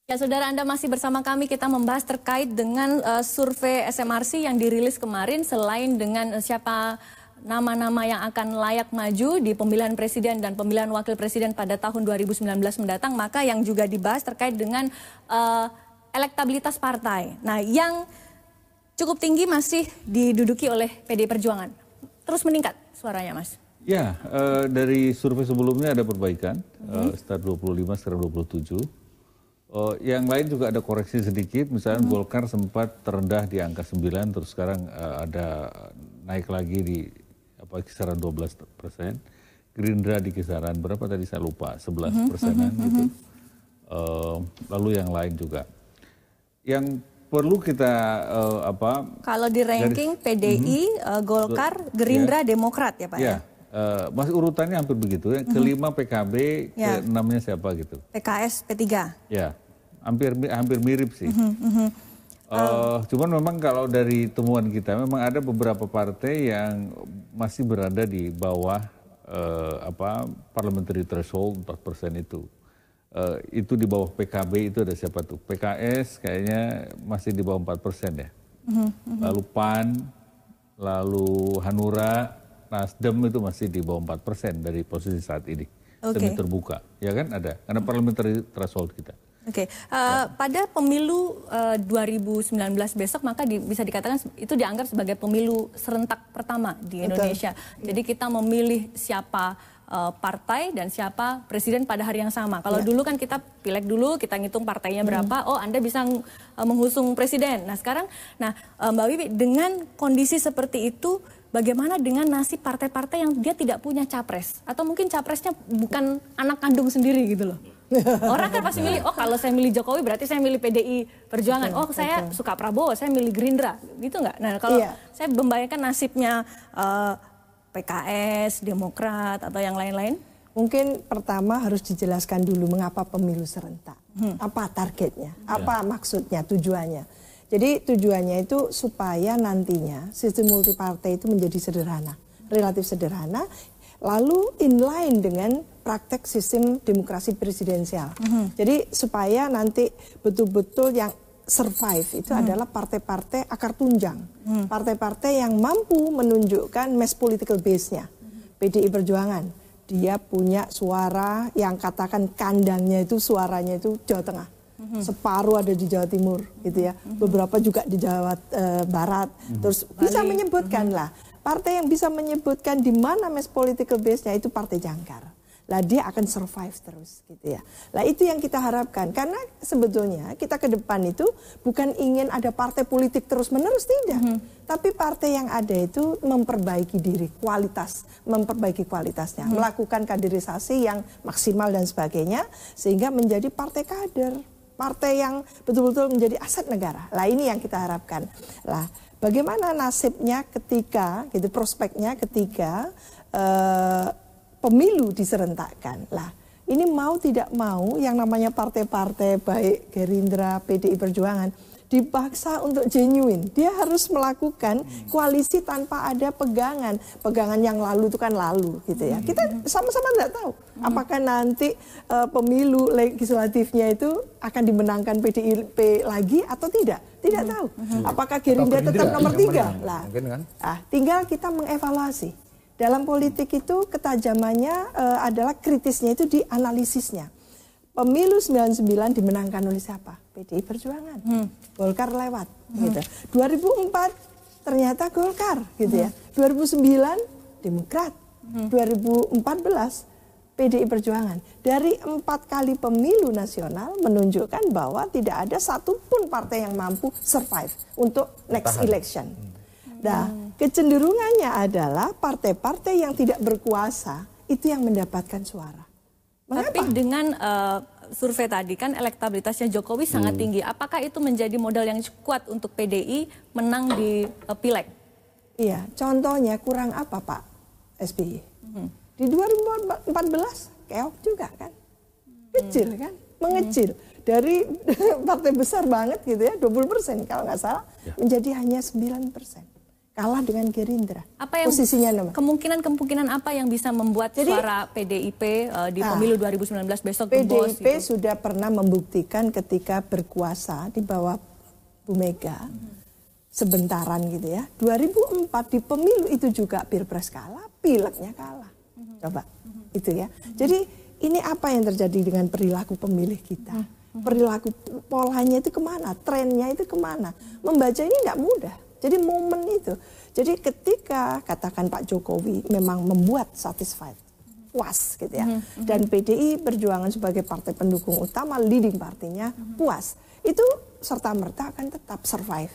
Ya, saudara, Anda masih bersama kami. Kita membahas terkait dengan survei SMRC yang dirilis kemarin. Selain dengan siapa nama-nama yang akan layak maju di pemilihan presiden dan pemilihan wakil presiden pada tahun 2019 mendatang, maka yang juga dibahas terkait dengan elektabilitas partai. Nah, yang cukup tinggi masih diduduki oleh PDI Perjuangan. Terus meningkat suaranya, Mas. Ya, dari survei sebelumnya ada perbaikan, start 25 sekarang 27. Yang lain juga ada koreksi sedikit, misalnya Golkar sempat terendah di angka 9, terus sekarang ada naik lagi di kisaran 12%. Gerindra di kisaran berapa tadi saya lupa, 11%-an gitu. Lalu yang lain juga. Yang perlu kita kalau di ranking PDI, Golkar, Gerindra, ya. Demokrat ya Pak ya? Masih urutannya hampir begitu ya. Kelima PKB, keenamnya siapa gitu? PKS, P3. Ya, hampir mirip sih. Cuman memang kalau dari temuan kita memang ada beberapa partai yang masih berada di bawah parliamentary threshold 4% itu. Itu di bawah PKB itu ada siapa tuh? PKS kayaknya masih di bawah 4% ya. Lalu PAN, lalu Hanura, Nasdem itu masih di bawah 4% dari posisi saat ini. Semi terbuka, ya kan ada. Karena parliamentary threshold kita. Pada pemilu 2019 besok maka bisa dikatakan itu dianggap sebagai pemilu serentak pertama di Indonesia. Jadi kita memilih siapa partai dan siapa presiden pada hari yang sama. Kalau dulu kan kita pileg dulu, kita ngitung partainya berapa, oh Anda bisa mengusung presiden. Nah sekarang, Mbak Wiwi, dengan kondisi seperti itu, bagaimana dengan nasib partai-partai yang dia tidak punya capres? Atau mungkin capresnya bukan anak kandung sendiri gitu loh. Orang kan pasti milih, oh kalau saya milih Jokowi berarti saya milih PDI Perjuangan. Oh saya suka Prabowo, saya milih Gerindra. Gitu nggak? Nah kalau saya membayangkan nasibnya PKS, Demokrat, atau yang lain-lain? Mungkin pertama harus dijelaskan dulu mengapa pemilu serentak. Apa targetnya, apa maksudnya, tujuannya. Jadi tujuannya itu supaya nantinya sistem multipartai itu menjadi sederhana, relatif sederhana, lalu inline dengan praktek sistem demokrasi presidensial. Jadi supaya nanti betul-betul yang survive itu adalah partai-partai akar tunjang, partai-partai yang mampu menunjukkan mass political base-nya. PDI Perjuangan, dia punya suara yang katakan kandangnya itu suaranya itu Jawa Tengah. Separuh ada di Jawa Timur gitu ya, beberapa juga di Jawa Barat. Terus bisa menyebutkan lah, partai yang bisa menyebutkan di mana mass political base-nya itu Partai Jangkar. Lah dia akan survive terus gitu ya. Lah itu yang kita harapkan, karena sebetulnya kita ke depan itu bukan ingin ada partai politik terus menerus, tidak. Tapi partai yang ada itu memperbaiki diri, memperbaiki kualitasnya, melakukan kaderisasi yang maksimal dan sebagainya, sehingga menjadi partai kader, partai yang betul-betul menjadi aset negara. Lah ini yang kita harapkan. Lah bagaimana nasibnya ketika, gitu prospeknya ketika pemilu diserentakkan. Lah, ini mau tidak mau yang namanya partai-partai baik Gerindra, PDI Perjuangan dipaksa untuk genuine. Dia harus melakukan koalisi tanpa ada pegangan. Pegangan yang lalu itu kan lalu gitu ya. Kita sama-sama tidak tahu apakah nanti pemilu legislatifnya itu akan dimenangkan PDIP lagi atau tidak. Tidak tahu. Apakah Gerindra tetap nomor 3? Lah, tinggal kita mengevaluasi. Dalam politik itu ketajamannya adalah kritisnya itu di analisisnya. Pemilu 99 dimenangkan oleh siapa? PDI Perjuangan. Golkar lewat. Gitu. 2004 ternyata Golkar gitu ya. 2009 Demokrat. 2014 PDI Perjuangan. Dari 4 kali pemilu nasional menunjukkan bahwa tidak ada satupun partai yang mampu survive untuk next election. Nah, kecenderungannya adalah partai-partai yang tidak berkuasa itu yang mendapatkan suara. Mengapa? Tapi dengan survei tadi kan elektabilitasnya Jokowi sangat tinggi. Apakah itu menjadi modal yang kuat untuk PDI menang di pileg? Iya, contohnya kurang apa Pak SBY? Di 2014 keok juga kan? Kecil kan? Mengecil. Dari partai besar banget gitu ya, 20% kalau nggak salah, menjadi hanya 9%. kalah dengan Gerindra. Apa yang posisinya nomor? Kemungkinan apa yang bisa membuat suara PDIP di pemilu 2019 besok tembus? PDIP sudah pernah membuktikan ketika berkuasa di bawah Bu Mega sebentaran gitu ya. 2004 di pemilu itu juga pilpres kalah, pileknya kalah. Coba itu ya. Jadi ini apa yang terjadi dengan perilaku pemilih kita? Perilaku polanya itu kemana? Trennya itu kemana? Membaca ini nggak mudah. Jadi momen itu. Jadi ketika katakan Pak Jokowi memang membuat satisfied, puas gitu ya. Dan PDI Perjuangan sebagai partai pendukung utama, leading partinya puas. Itu serta-merta akan tetap survive.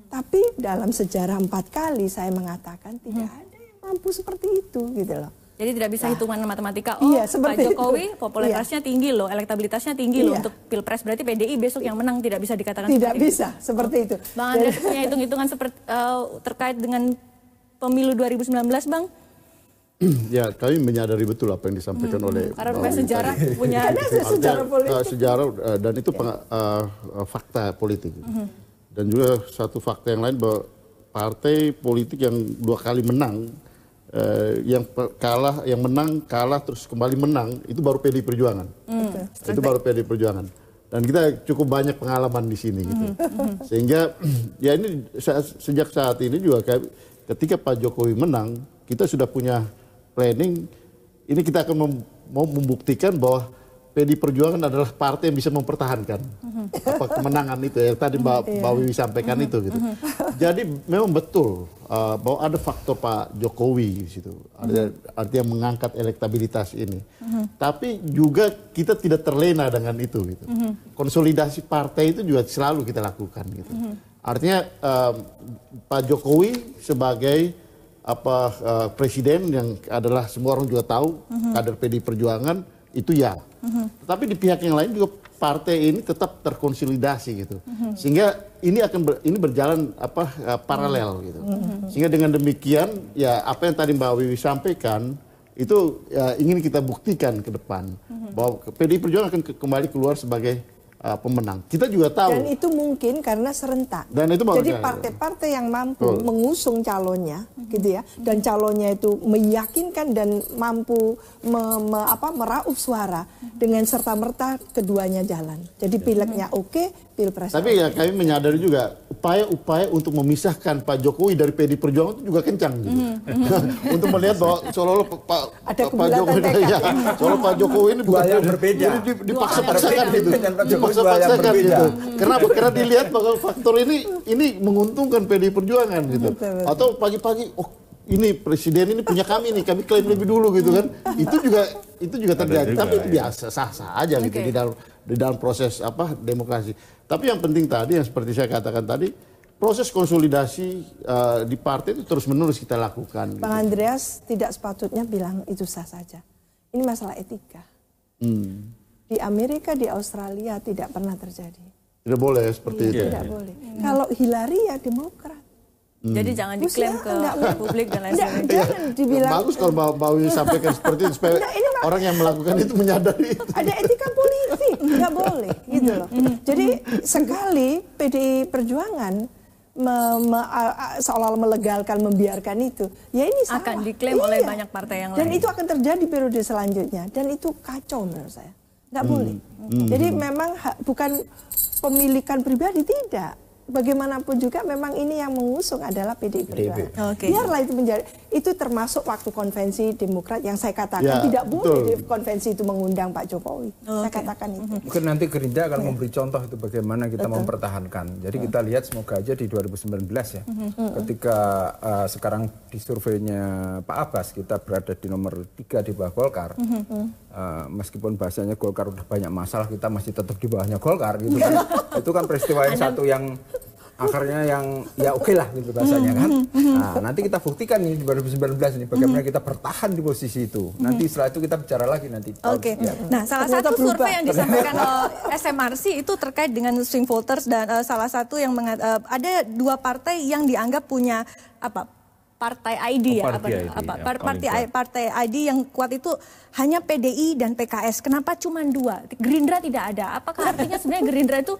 Tapi dalam sejarah 4 kali saya mengatakan tidak ada yang mampu seperti itu gitu loh. Jadi tidak bisa hitungan matematika, iya, Pak Jokowi popularitasnya tinggi loh, elektabilitasnya tinggi loh untuk pilpres, berarti PDI besok yang menang, tidak bisa dikatakan tidak seperti bisa itu. Seperti itu. Bang Andreas punya hitung-hitungan terkait dengan pemilu 2019, Bang? Ya, kami menyadari betul apa yang disampaikan oleh karena punya sejarah, punya sejarah politik. Sejarah dan itu fakta politik. Dan juga satu fakta yang lain bahwa partai politik yang 2 kali menang, yang menang kalah terus kembali menang, itu baru PDI Perjuangan. Itu baru PDI Perjuangan. Dan kita cukup banyak pengalaman di sini gitu. Sehingga ya ini sejak saat ini juga ketika Pak Jokowi menang, kita sudah punya planning. Ini kita akan mau membuktikan bahwa PDI Perjuangan adalah partai yang bisa mempertahankan kemenangan itu ya tadi Mbak Wiwi sampaikan itu gitu. Jadi memang betul bahwa ada faktor Pak Jokowi di situ, artinya mengangkat elektabilitas ini. Tapi juga kita tidak terlena dengan itu gitu. Konsolidasi partai itu juga selalu kita lakukan gitu. Artinya Pak Jokowi sebagai presiden yang adalah semua orang juga tahu kader PDI Perjuangan itu ya. Tetapi di pihak yang lain juga partai ini tetap terkonsolidasi gitu. Sehingga ini berjalan paralel gitu. Sehingga dengan demikian ya apa yang tadi Mbak Wiwi sampaikan itu ingin kita buktikan ke depan bahwa PDI Perjuangan akan kembali keluar sebagai pemenang. Kita juga tahu. Dan itu mungkin karena serentak. Dan itu jadi partai-partai yang mampu mengusung calonnya, gitu ya, dan calonnya itu meyakinkan dan mampu meraup suara dengan serta-merta keduanya jalan. Jadi pileknya oke, pilpres. Tapi ya kami menyadari juga upaya-upaya untuk memisahkan Pak Jokowi dari PDI Perjuangan itu juga kencang gitu. Untuk melihat bahwa seolah-olah Pak Jokowi ini bukan yang berbeda. Dipaksa-paksakan gitu. Dipaksa-paksakan gitu. Karena dilihat bahwa faktor ini menguntungkan PDI Perjuangan gitu. Atau pagi-pagi ini presiden ini punya kami nih, kami klaim lebih dulu gitu kan. Itu juga terjadi. Tapi itu biasa, sah-sah aja gitu di dalam proses demokrasi. Tapi yang penting tadi yang seperti saya katakan tadi, proses konsolidasi di partai itu terus-menerus kita lakukan. Bang Andreas tidak sepatutnya bilang itu sah saja. Ini masalah etika. Di Amerika, di Australia tidak pernah terjadi. Tidak boleh seperti itu. Tidak boleh. Kalau Hillary ya Demokrat. Jadi jangan diklaim ke publik dan lain sebagainya. Jangan dibilang. Bagus kalau Mbak Wiwi sampaikan seperti itu supaya orang yang melakukan itu menyadari itu. Ada etika politik, nggak boleh gitu loh. Jadi sekali PDI Perjuangan seolah-olah melegalkan, membiarkan itu, ya ini salah. Akan diklaim oleh banyak partai yang lain. Dan itu akan terjadi periode selanjutnya. Dan itu kacau menurut saya. Nggak boleh. Jadi memang bukan pemilikan pribadi, tidak. Bagaimanapun juga memang ini yang mengusung adalah PDI Perjuangan. Biarlah itu menjadi, itu termasuk waktu konvensi Demokrat yang saya katakan tidak boleh konvensi itu mengundang Pak Jokowi. Saya katakan itu. Mungkin nanti Gerindra akan memberi contoh itu bagaimana kita mempertahankan. Jadi kita lihat semoga aja di 2019 ya. Ketika sekarang di surveinya Pak Abbas kita berada di nomor 3 di bawah Golkar. Meskipun bahasanya Golkar udah banyak masalah, kita masih tetap di bawahnya Golkar gitu kan. Itu kan peristiwa yang satu yang akarnya yang ya oke lah gitu bahasanya kan. Nah, nanti kita buktikan nih di 2019 ini bagaimana kita bertahan di posisi itu. Nanti setelah itu kita bicara lagi nanti. Nah, salah satu survei yang disampaikan SMRC itu terkait dengan swing voters dan salah satu yang ada 2 partai yang dianggap punya partai ID ya, partai ID yang kuat itu hanya PDI dan PKS. Kenapa cuma 2? Gerindra tidak ada. Apakah artinya sebenarnya Gerindra itu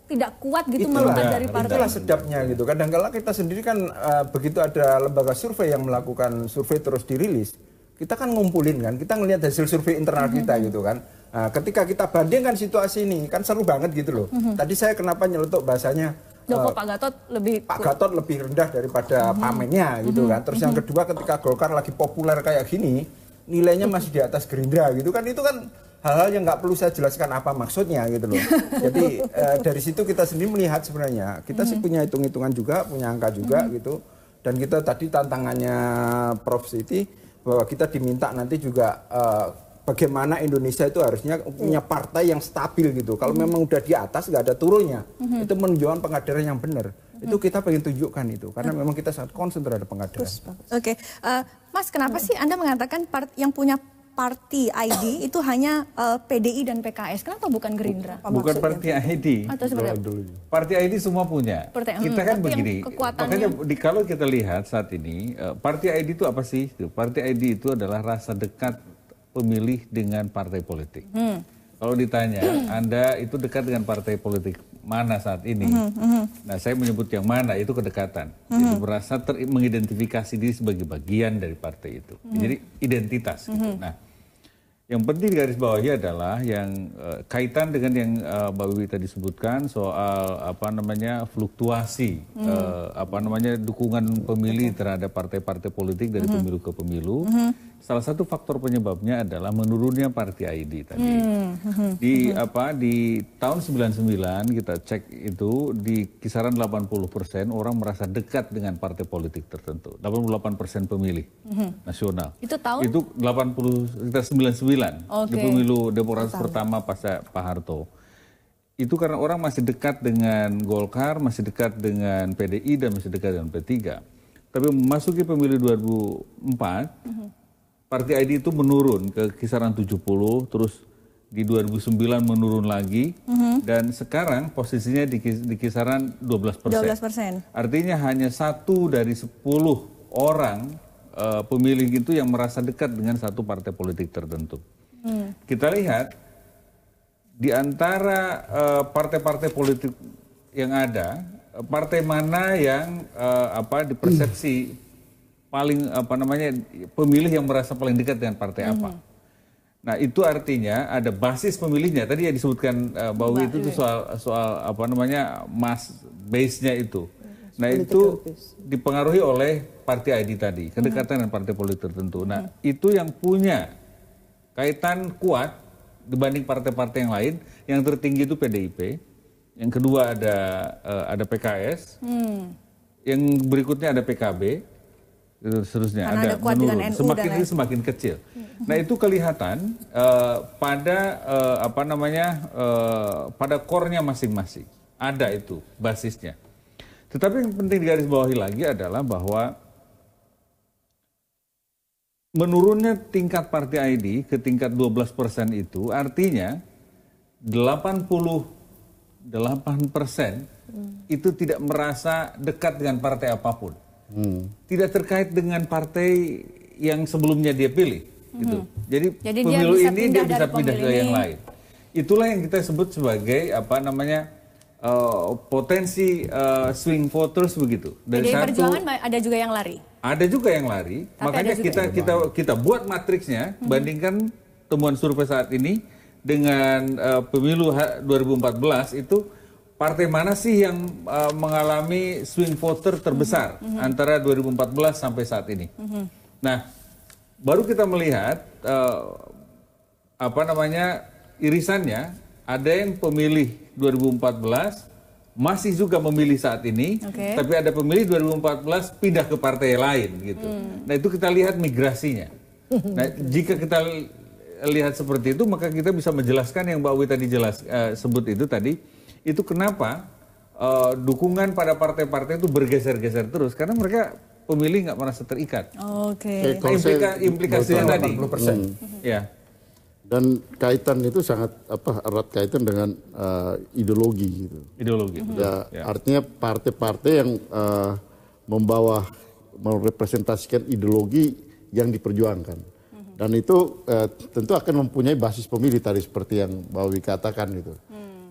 tidak kuat gitu melekat dari partai? Itulah sedapnya gitu. Kadang-kala kita sendiri kan begitu ada lembaga survei yang melakukan survei terus dirilis, kita kan ngumpulin kan, kita ngelihat hasil survei internal kita gitu kan. Nah, ketika kita bandingkan situasi ini kan seru banget gitu loh. Tadi saya kenapa nyeletuk bahasanya Pak Gatot lebih rendah daripada Pamennya gitu kan. Terus yang kedua ketika Golkar lagi populer kayak gini, nilainya masih di atas Gerindra gitu kan. Itu kan hal-hal yang nggak perlu saya jelaskan apa maksudnya gitu loh. Jadi dari situ kita sendiri melihat sebenarnya kita sih punya hitung-hitungan juga, punya angka juga gitu. Dan kita tadi tantangannya Prof Siti bahwa kita diminta nanti juga bagaimana Indonesia itu harusnya punya partai yang stabil gitu. Kalau memang udah di atas nggak ada turunnya, itu menunjukkan pengkaderan yang benar. Itu kita pengen tunjukkan itu, karena memang kita sangat concern terhadap pengkaderan. Oke, Mas, kenapa sih Anda mengatakan yang punya partai ID itu hanya PDI dan PKS? Kenapa bukan Gerindra? Bukan partai ID. Partai ID semua punya. Kita kan begini. Makanya kalau kita lihat saat ini, partai ID itu apa sih? Partai ID itu adalah rasa dekat pemilih dengan partai politik. Kalau ditanya, Anda itu dekat dengan partai politik mana saat ini? Nah, saya menyebut yang mana, itu kedekatan. Jadi merasa mengidentifikasi diri sebagai bagian dari partai itu. Jadi identitas. Gitu. Nah, yang penting garis bawahi adalah yang kaitan dengan yang Mbak Wiwi tadi sebutkan soal fluktuasi dukungan pemilih terhadap partai-partai politik dari pemilu ke pemilu. Salah satu faktor penyebabnya adalah menurunnya partai ID tadi. Di tahun 99 kita cek itu di kisaran 80% orang merasa dekat dengan partai politik tertentu. 88% pemilih nasional. Itu tahun? Itu 99 di pemilu demokratis pertama pasca Pak Harto. Itu karena orang masih dekat dengan Golkar, masih dekat dengan PDI dan masih dekat dengan P3. Tapi memasuki pemilu 2004 partai ID itu menurun ke kisaran 70, terus di 2009 menurun lagi, dan sekarang posisinya di kisaran 12%. Artinya hanya 1 dari 10 orang pemilih itu yang merasa dekat dengan satu partai politik tertentu. Kita lihat di antara partai-partai politik yang ada, partai mana yang dipersepsi paling pemilih yang merasa paling dekat dengan partai apa. Nah, itu artinya ada basis pemilihnya. Tadi yang disebutkan Mbak Wiwi itu soal mass base-nya itu. Nah, itu dipengaruhi oleh partai ID tadi, kedekatan dengan partai politik tertentu. Nah, itu yang punya kaitan kuat dibanding partai-partai yang lain. Yang tertinggi itu PDIP, yang kedua ada PKS, yang berikutnya ada PKB, seterusnya ada menurun, semakin kecil. Nah, itu kelihatan pada core-nya masing-masing. Ada itu basisnya. Tetapi yang penting digarisbawahi lagi adalah bahwa menurunnya tingkat partai ID ke tingkat 12% itu artinya 88% itu tidak merasa dekat dengan partai apapun. Tidak terkait dengan partai yang sebelumnya dia pilih. Gitu. Jadi pemilu ini dia bisa pindah ke yang lain. Itulah yang kita sebut sebagai potensi swing voters begitu. Dari Perjuangan ada juga yang lari. Ada juga yang lari. Makanya kita buat matriksnya, bandingkan temuan survei saat ini dengan pemilu 2014 itu. Partai mana sih yang mengalami swing voter terbesar antara 2014 sampai saat ini? Nah, baru kita melihat irisannya. Ada yang pemilih 2014 masih juga memilih saat ini, tapi ada pemilih 2014 pindah ke partai lain gitu. Nah, itu kita lihat migrasinya. Nah, jika kita lihat seperti itu, maka kita bisa menjelaskan yang Mbak Wiwi tadi sebut itu tadi. Itu kenapa dukungan pada partai-partai itu bergeser-geser terus, karena mereka pemilih nggak merasa terikat. Implikasinya tadi. 80%. Ya. Dan kaitan itu sangat erat kaitan dengan ideologi gitu. Ideologi. Ya. Artinya partai-partai yang membawa merepresentasikan ideologi yang diperjuangkan. Dan itu tentu akan mempunyai basis pemilih tadi seperti yang Mbak Wiwi katakan gitu.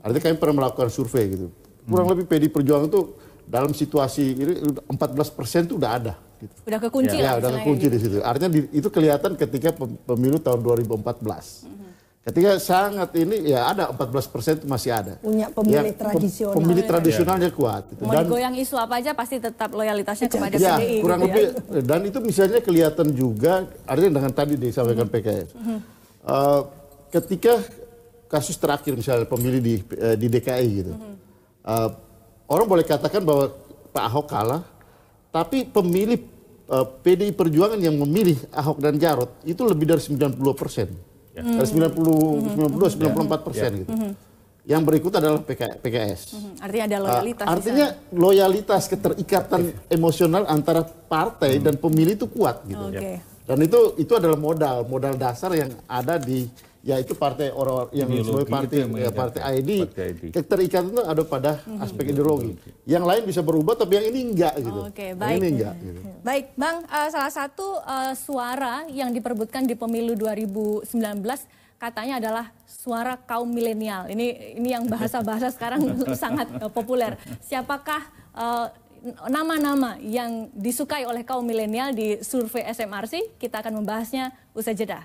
Artinya kami pernah melakukan survei gitu. Kurang lebih PDI Perjuangan itu dalam situasi ini 14% itu udah ada. Gitu. Udah kekunci ya, lah. Udah kekunci di situ. Artinya itu kelihatan ketika pemilu tahun 2014. Ketika sangat ini ya ada 14% itu masih ada. Punya pemilih tradisional. Pemilih tradisionalnya kuat. Gitu. Mau digoyang isu apa aja pasti tetap loyalitasnya kepada PDI. Kurang gitu lebih. Ya. Dan itu misalnya kelihatan juga, artinya dengan tadi disampaikan PKS. Ketika kasus terakhir misalnya pemilih di DKI gitu. Orang boleh katakan bahwa Pak Ahok kalah, tapi pemilih PDI Perjuangan yang memilih Ahok dan Jarot itu lebih dari 90%. Dari 92-94% gitu. Yang berikut adalah PKS. Artinya ada loyalitas. Artinya loyalitas, keterikatan emosional antara partai dan pemilih itu kuat gitu. Dan itu adalah modal dasar yang ada di yaitu partai orang yang disebut partai ID. Keterikatan itu ada pada aspek ideologi. Yang lain bisa berubah tapi yang ini enggak gitu. Baik. Ini enggak gitu. Baik, Bang, salah satu suara yang diperebutkan di pemilu 2019 katanya adalah suara kaum milenial. Ini yang bahasa-bahasa sekarang sangat populer. Siapakah nama-nama yang disukai oleh kaum milenial di survei SMRC? Kita akan membahasnya usai jeda.